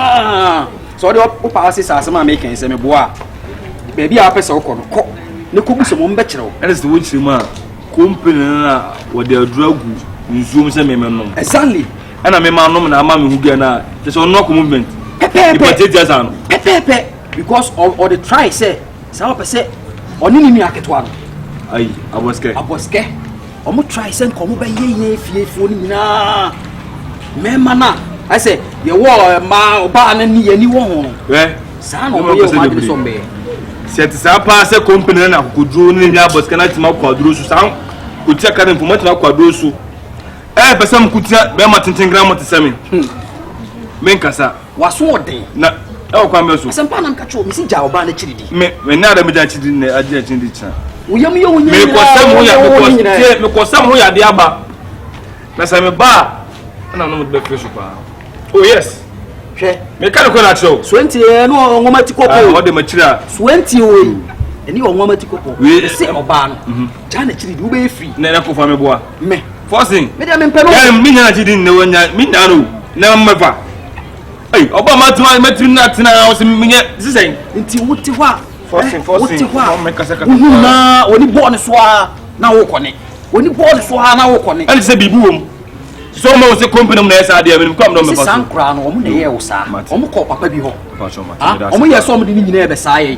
So the Obaa say asema make can say me boa. Baby a pese wo no ko. Ne ko bu so mo mbe kire wo. That is the one chima company na wo de adragu nzuom say me nom. Exactly. And I me man nom na ama me hu ga na. Just on no movement. Pepe. Because or the try say some person oni ni mi aketwa no. Ai, aboske. Omo try say nko mo ba ye fie ni na. Me mana. I say ye wo ma Obaa na ni ani wo ho. Sa no mo ye o ma de so mbe. Set sa pa say company na kokodro ni nya aboske na tima kwadro su sa kutia kan information na kwadro su. Person kutia be ma tenten gram to semi. Men kasa. Waso odin. Na kwa me so. Asempa na mka cho mi si ja Obaa na chiridi. Me na da me ja chiridi na aje chiridi cha. Uyam ye wonya. Me ko sam ho ya de aba. Na sa me ba na no be fresh pa. Oh yes. Hwe. Me ka ko na cho. 20 no ngoma ti kopo. O de machira. 20 oyi. Eni wo ngoma ti kopo. We se Obaa no. Ja na chiridi wo be free. Na ko fa me boa. Me. Forcing. Me da me mpe no. Ya mi nya chiridi ne wonya. Mi na no. Na mmefa. Hey, Obaa matri na tina o se minye sisen. Nti wuti hwa. Forcing. Me kasa na oni ball so a na wo kone. Oni ball so a na wo kone. Ani se bibu wom. So ma wo se company na esa de am kom no me fa. San kra no omo na ye wo sa. Omo ko papa bi ho. Omo ye so omo de ni nyina e be sa ye.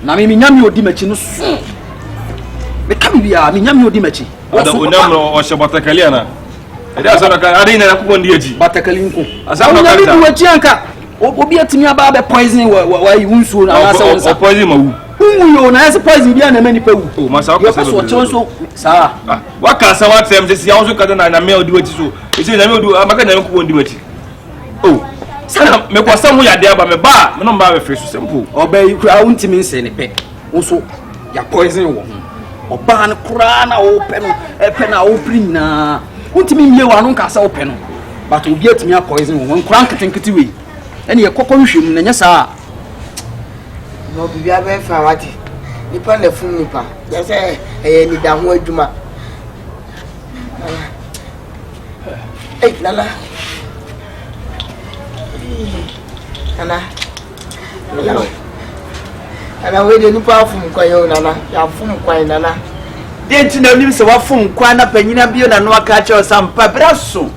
Na me nyame odi machi no so. Me kam bia me nyame odi machi. Ada onam no o she batakali ana. Ede asana ka ade na ko ndi aji. Batakali nko. Asana ka bi wachi anka. Obi atimi aba be poison wa yi unsu na asa wonsa. O poison ma wu. Yo na asa poison bia na mani pa wu. O ma sa ko se. So chonso sa. Wa ka sa wa tem se ya wonso ka na me odi wachi so. Ese na me odi amaka na me ko ndi wachi. Oh. Sana me ko sam ho ya de aba me ba me no ba be fresh simple. Obaa yi kura untimi nse ne pe. Wonso ya poison wo. Obaa ne kura na wo pe no e pe na wo pri na. Untimi mie wa no nka sa wo pe no. But obi atimi a poison wo. Nkura nketenkete we. Eni ye kokko hwehwem na nya sa. No bibia be fa wati. Nipa na fun nipa. Ya say ni da ho adwuma. Lala. Ana we de nipa fun kwa yo nana. Ya fun kwa nana. Denti na nim se wa fun kwa na panyina bio na no aka cha osampa braso.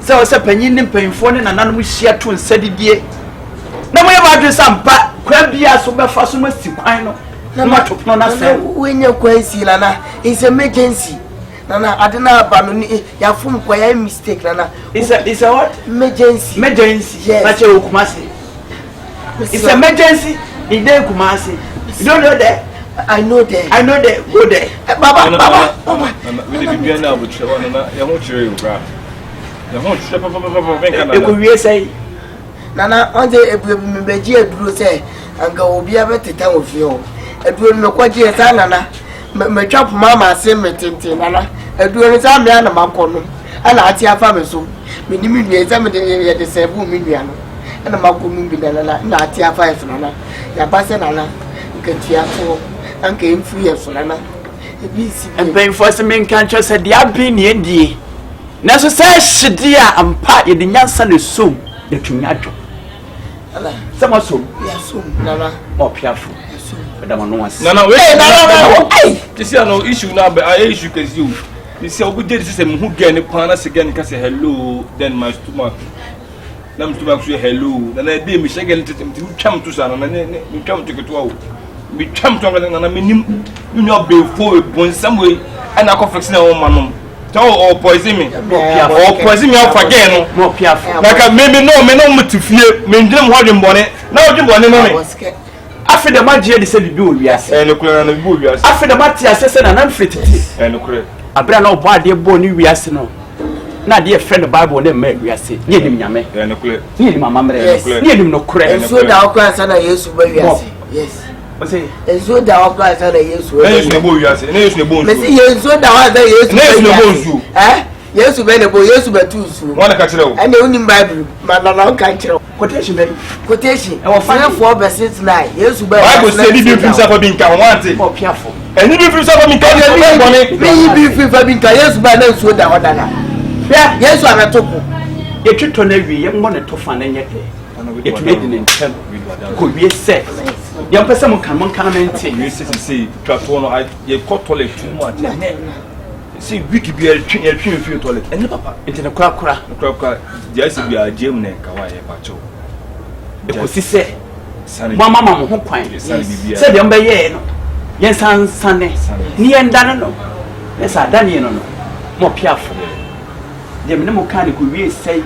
Se o se panyin ne mpanfo ne nananom hia to nsadidie. Na mo ye ba dwe sampa kwa bia so be fa so masi kwan no. Na matopno na se. We nya kwansi nana. It's emergency. Nana adena ba no ni ya fun kwa ya mistake nana. It's a what? Emergency. Yes. Na che okumase. It's emergency in there Kumasi. You don't know that? I know that. Go there. Baba. We dey be na obutre wa na ya ho chire you bra. Ya ho chire papa ben kana. E ko wie say. Nana on dey ebu me beji aduro say anga obi abeteta ofie o. Aduro no kwaje sa nana. Me twap mama se metente nana. Aduro ni sa me na makono. Ana ati afa me so. Me ni mi nua za me de sebu mi nua no. Ana makono bi nana na ati afa eso nana. Ya ba se nana. Nketia fo. Anka emfu ye so nana. Ebi si. Empen for se men kan cho se dia bi ne ndie. Na so se hyedia ampa ye de nyansa ne som de twunya dwo. Ala. Sama som. Ya som nana. O piafo. Madam no was. Nana we. Hey. This is no issue na be issue case you. You see obi dey say who get any pan as again ka say hello then my stomach. Nam stomach say hello. Nana dey me shege ntetem twam to sana na me twam to keto wo. Me twam to na me nim no be for bon some way and I go fix na one manom. Tell or poison me. Or poison me out again no. Mo piafo. Like maybe no me to fear me ndem ho dem bone. Na ho dem bone no me. Afi da magie de se bibi o wiase. No kura na bibi o wiase. Afi da mati asese na nan fititi. No kura. Abra na obo ade bo ni wiase no. Na de friend Bible na ma wiase. Ni nim nyame. No kura. Ni nim amamre. Ni nim no kura. So da okra sana Yesu ba wiase. Yes. Enzo da okra sana Yesu. Yesu ne bo wiase. Ne Yesu ne bo nsu. Me say Enzo da wa da Yesu. Ne Yesu ne bo nsu. Yesu be ne bo Yesu be tu nsu. Wona ka kire o. Ene unim Bible ma na na ka kire. Quotation be. Quotation. E wo fa 4:9. Yesu be. Bible say bi film sa for bi nka won ante. Mo piafo. And you feel so me can me be for being yes by no so that what na. Yes I na toku. Ye twetɔ na wi ye mbɔ ne to fa na nyɛ hɛ. Ye tumi di ne ntɛm. Ko wie sɛ. Ye mpɛ sɛ mo kan mente. You see twato no ye call toilet too much. See wiki be a twin toilet. And papa Nti ne kura. Just be a gym ne ka wa ye pacho. E ko si sɛ. Mama mo ho kwan. Sɛ de mbɛ ye no. Yen sansane. Ni enda no. Esa dani no. Mo piafo. Dem ne mo kan ko wie sei.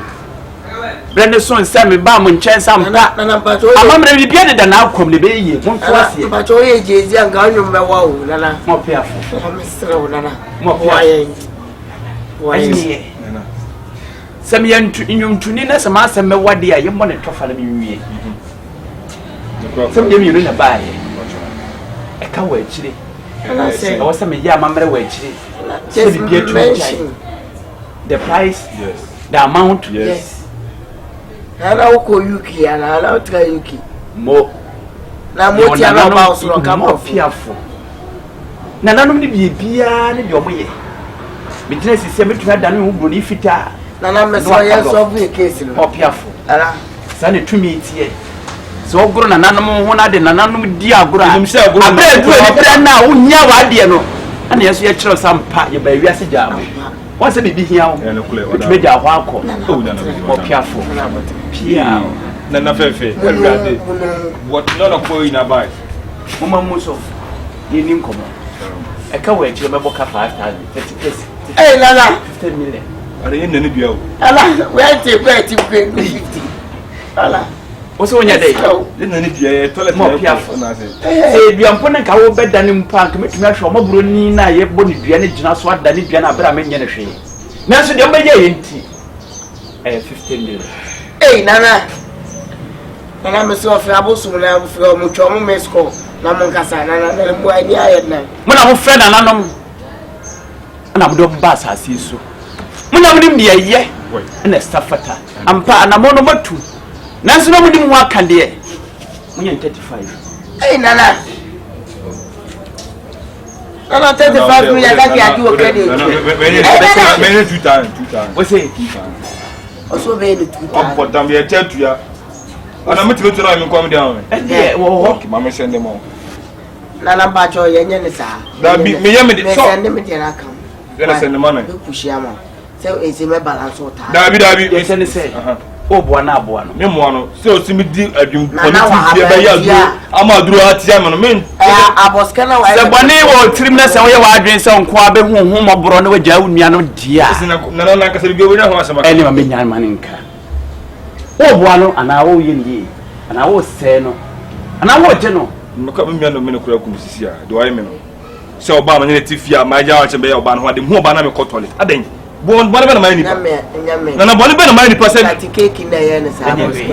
Brende son se me ba mo nchen sam ka. Na pacho. Amamre bi bia de da na akom ne be yie. Mo fo asie. Pacho ye jezi anga onyo me wa o nana. Mo piafo. Mo misra o nana. Mo waye. Se me nyuntuni na se ma se me wade a ye mo ne tofa na me wie. Se me mi na ba ye. E ka wa akire. E wo se me ya amamre wa akire. Se bi bia tu the price, yes. The amount, yes. Ana uko yuki ana utka yuki. Mo. Na mo ti ana ba so ka mo fiafo. Na nanom ni bia ne de omoye. Me tena sisi me tuna dane hu broni fita. Na na me so ye solve the case no. Mo fiafo. Ala. Sa ne tumi tie. So ogro na nanom ho na de na nanom di agro. Nim se agro. Abe du ni bra na wo nya wa de no. Ana yeso ye kire sampa ye ba wiase jaamo. What's the big here? Which made a walk or careful. Pia, Nana Fefe, what none of you in a bite. Mama Musso, you didn't come. I can't wait to remember 5,000. Hey, Lala, 10 million. I didn't need you. Lala, where to pay 50. Lala, what's on your day? Didn't need you, toilet more careful. Say, you are putting a bed than in park, make me sure more brunina, ye body, Gianni, Janaswat, than Diana Bramin Yennery. Nancy, the Obaa Nti. 15 million. Hey, Nana. Nana, I'm so afraid from Muchomo Mesco, Namonkasa, Nana, and why the iron. When I'm a friend and I'm doing bass, I see so. When I'm be a year, and a staffata. I'm pa and I'm on number 2. Nancy, nobody more can dear. When you're 35. Hey, Nana. Nana, 35 million, I do a credit. Many 2 times. What's it? Also, very 2 times. But I'm here to you. And I'm going to try and come down. And yeah, well, Mamma send them all. Nana Bacho, Yanisa. That be me, send them in a come. Then I send the money. Push Yama. So it's a balance or time. David, yes, and say, oh, Buana. Memoir, so see me deal a dream. I'm a draw at Yaman. I was kind of the bonnet will trimness away while doing some quabe whom a brown with Jaumiano dear. No, like I said, go with any of my maninka. Oh, Buano, and I owe ye, and I was saying, and I was general. Do I mean? So, Obama, Tifia, my judge, and Bay Obama, who had the more banana cotton. I think. One of the money. No, no, one of the money percent. I take cake in the end.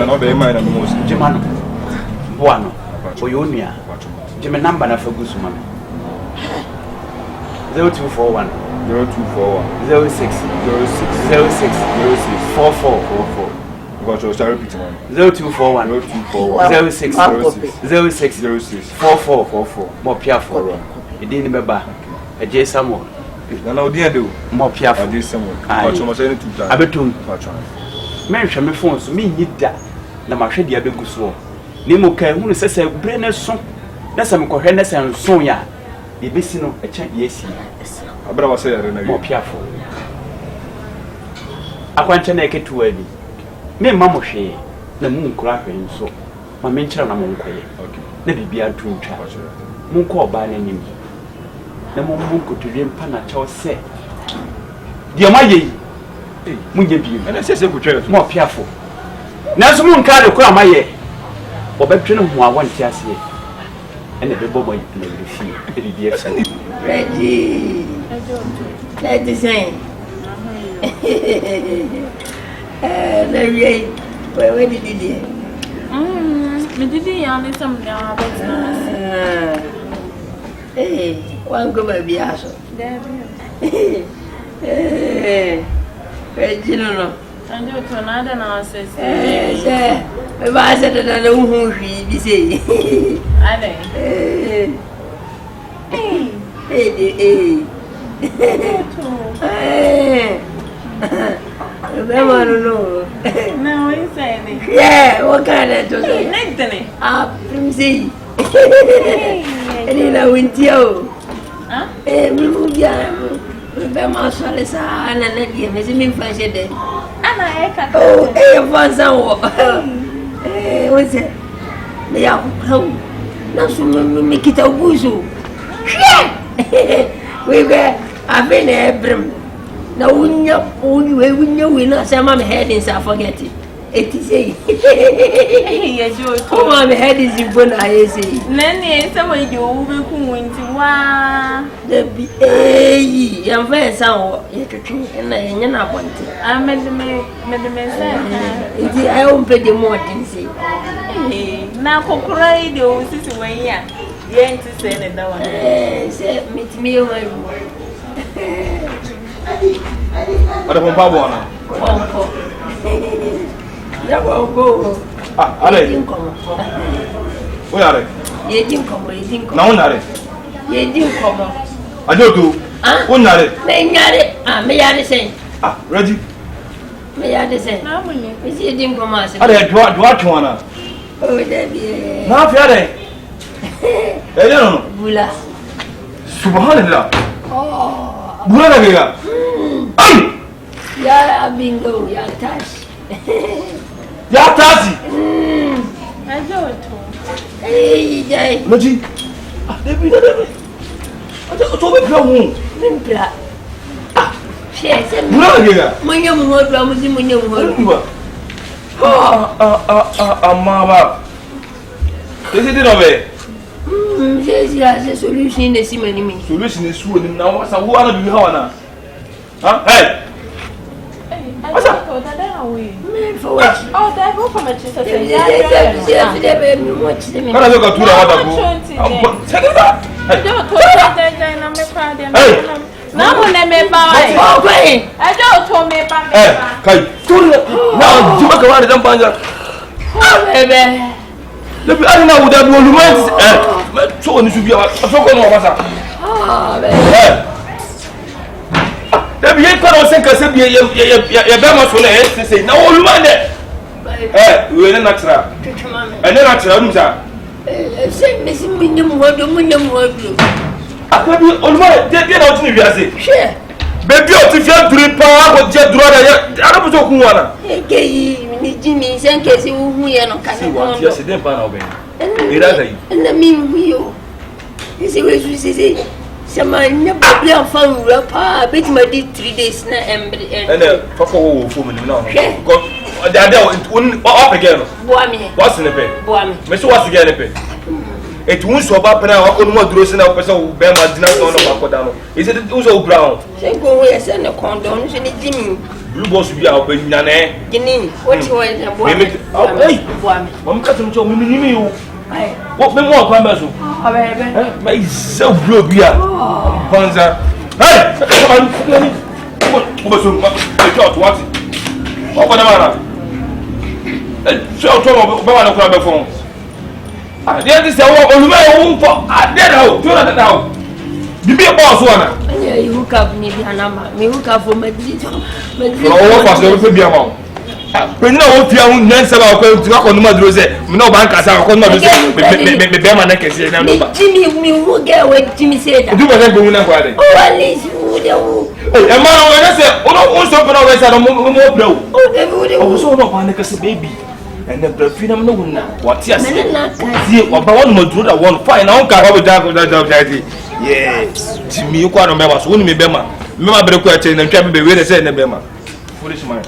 No, be mine and most. Gemano. Buano. For Yonia. Jimmy number na for Gusman. 0241 0241 06 44 Got your start repeating one. 0241 06 44 more piafo. It didn't remember a J Samuel. No, dear, do more piafo. This someone. I told myself 2 times. I bet to mention me phones me need that. Na mahwe dia beguso. Nemo kai hu se se brene so. Na se mkohwe na se nso ya. Bibisi no e cha yesi. Abra wa se yare na mo piafo. Akwanche na eketu ani. Me mma mo hwe na mu nkura hwe nso. Ma me nkyira na mo nkoye. Okay. Na bibia tu ntwa. Mu nko oba na nim. Na mo mu nkotudwe mpa na cha se. Dia ma ye. Munye bi. Na se se kutwe. Mo piafo. Na so mu nka de ko amaye. Obetwe no ho awon ti ase. Ene be bobo na refi. E bi exa. Reggie. Let's say. Reggie. Where did you do? Me did you some now? Hey, one go baby aso. Reggie no. And you to another now says. Eh, we ba said that who be say. I know. Remember, no. No, he's saying. Yeah, what kind of to say? Nathan. Ah, Primsy. And in a winter. Huh? Remember, Salisa, and then give me French day. And I can't. Oh, was what's it? They are home. Now, so make it a boozoo. We were, I've been Ebre. Now, when you win, some of my head is I forget it. It is a oh, my head is in front. I say, Nanny, some way you will be going to one. The B. I'm very sound, and I want it. I made the man. I won't pay the more than say. Now, Cockray, the old sister, way, yeah. You ain't to say that one. Meet me on my room. What about Pablo? Never go. Ah, are they? Where are they? You didn't come, you didn't come. No, not it. You didn't come. I don't do. One not it. May I say? Ah, Reggie. May I say? How many? You didn't come. Are they what one? Oh, there be. Now, Fiade. I don't know. Bula. Subhanallah. Oh. Bula. Yeah, bingo, yeah, touch. Ya tazi. I don't. Hey, Jay. Reggie. Ah, Debbie. I don't know what you Mimpla. Ah, share, send me. Bula here. Munyam hold, Munyam hold. Mama. Is it over? Yes, yes, a solution in the simony. Solution is soon. Now, what's a woman be how? Huh? Hey. What's up? Man, for what? Oh, that go from a sister. Watch them. Can I look at two hours ago? Check it out. I don't told that now when I met by I don't told me about Hey, Kai. Now, you make a lot of them. Baby. I don't know what that will so you should be a so-called officer. Oh, baby. The vehicle was saying, you're very much to say, no, old man. We're in natural. And then natural, sir. Say, Miss Munyam hold. I could be old man, they get out to me, I say. Share. Baby, if you're 3 power, what jet drone, I don't know who one. Jimmy, send case you Yes, it didn't pan away. and the mean you. You see, what you say. Some never found Rapa, bet my did 3 days now and then for woman now. Because they are there up again. What's in the bed? Mr. What's again the bed? It won't so bad now. I couldn't want to listen up person who bear my dinner on the down. Is it also brown? Say go away and a condom, Jimmy. Blue boss be out in Nane. Guinea, what you want? I'm cutting to me. What me more members? My self blue beer. Panza. Hey, come on. What? What the matter? So to Obaa no club phone. Ah, there is a woman for dead out. Now. Give me a boss one. Yeah, you hook up me the number. Me hook up for my digital. What was the be about? When no one fear who knows about going to work on the mother, no bank as I come to say, Bema neck is here. Jimmy, me will get what Jimmy said. Do what I'm going to do. Oh, at least you would. A man, when I say, oh, something always had a more blow. Oh, they would. I was all about Panic baby. And the freedom no one now. What yes, about one more do that one fine. I don't care how daddy. Yes, Jimmy, you can't remember. So, only me, Bema. Remember, break and try to be where they say, Bema. Foolish man.